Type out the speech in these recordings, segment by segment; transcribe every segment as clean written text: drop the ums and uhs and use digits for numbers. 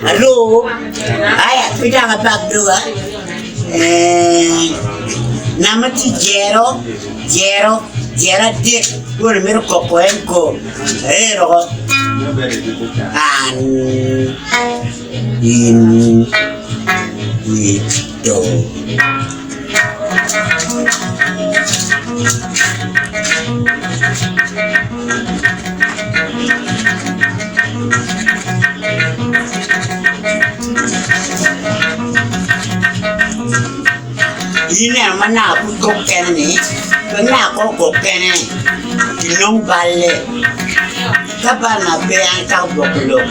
Halo. Haya, kita ngapak dua. Nama ti Jero dik. Gue namanya Kokoenko. Roko. Itu. Ini mana aku koken ni, kena aku koken ni, minum balik. Kapan nak bayar kau berpuluh?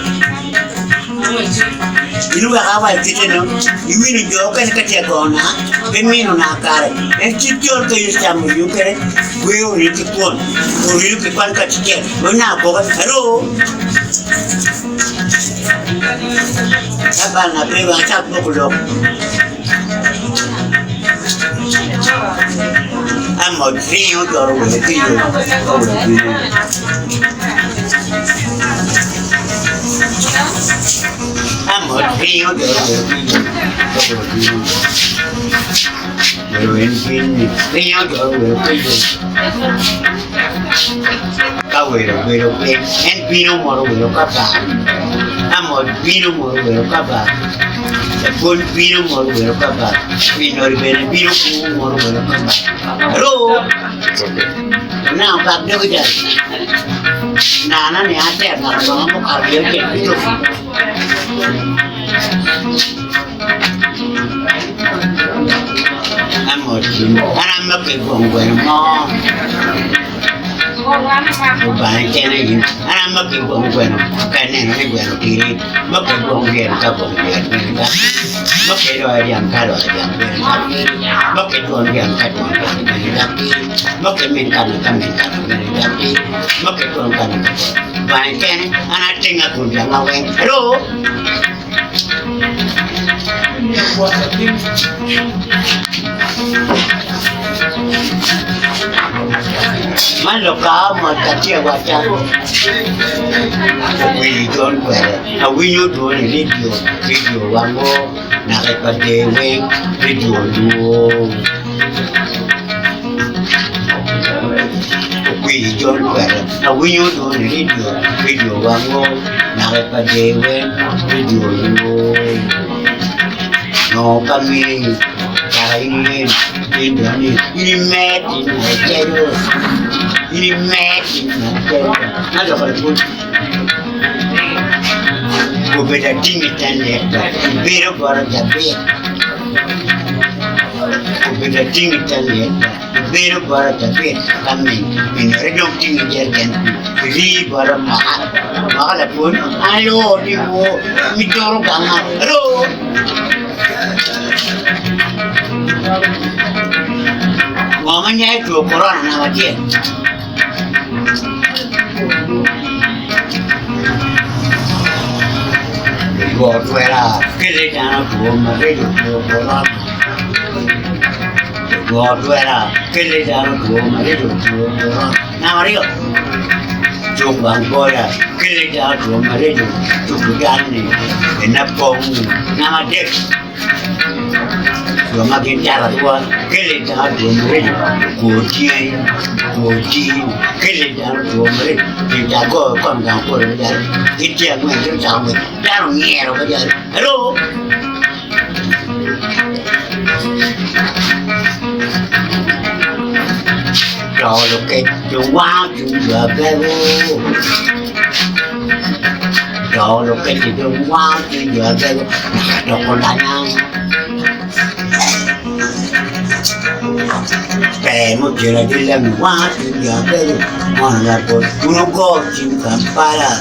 Ini berapa kita no? Ini juga kan kerja kau na, peminu nak kare. Cincin tu yang sama juga, gue uri kikuan kerja. Mana aku kan, halo. Kapan nak bayar kau berpuluh? I'm a dream of your way. I'm a dream of your way. And Pino Moro will come back. I'm a Pino Moro will come back. Pun Pino Moro will come back. Pino Moro will come back. Hello? Now back to the Nana, the answer, not some of your kids. I'm looking for one more. Bạn che này gì, anh mất cái quần quần, cái này nó cái quần nó đi đi, mất cái quần tiền cả quần tiền người ta, mất cái đôi tiền cả đôi tiền người ta, mất cái quần tiền cả quần tiền người ta, mất cái mình cần người ta đi, mất cái quần cần bạn che này, anh tranh ở quần tiền nào vậy, hello. Malo ka mo katia wacha. We don't wear. We you do video wango na repade we video duo. We don't wear. We you do video wango na repade we video duo. No kami kainin ini mati macam ini mati macam ada kalau pun berbeda tinggi tanya berbeda barang tapi berbeda tinggi tanya berbeda barang tapi kami ini redom tinggi jalan beli barang mahal pun halo dibu midor banget halo ngomongnya itu corona nama dia. Gua tuera, kiri jangan gua mari gua corona. Gua tuera, kiri jangan gua mari gua corona. Nama dia. Coba gua ya, kiri jangan gua mari gua gani. Enak pong nama dia. Gua makin cara tua, kiri jangan gua mari gua kiri jangan gua mari kita gua kongang gua belajar, kita gua itu sama, jangan ngira belajar. Halo. Kalau kita wajib jaga kalau kita wajib jaga, nak dokonanya. Temo jela jela wajib jaga, mana pun kuno gocin kampala.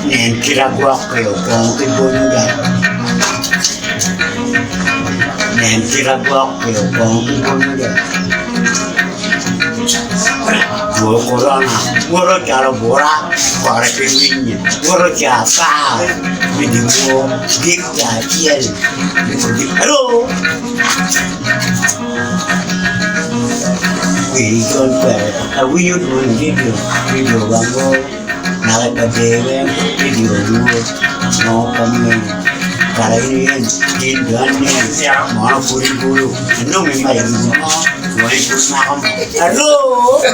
Nen kira gua kau kongkin bonda. Nen kira gua kau kongkin bonda. Gua corona, gua cara bora, para peminya, gua cara video, dikta kiel. Halo. We don't wear. We you doing video wango. Nalipagere video mau kami kali ini jindan nih mau kuring bulu, anu memang yang mau ikut makan, aduh.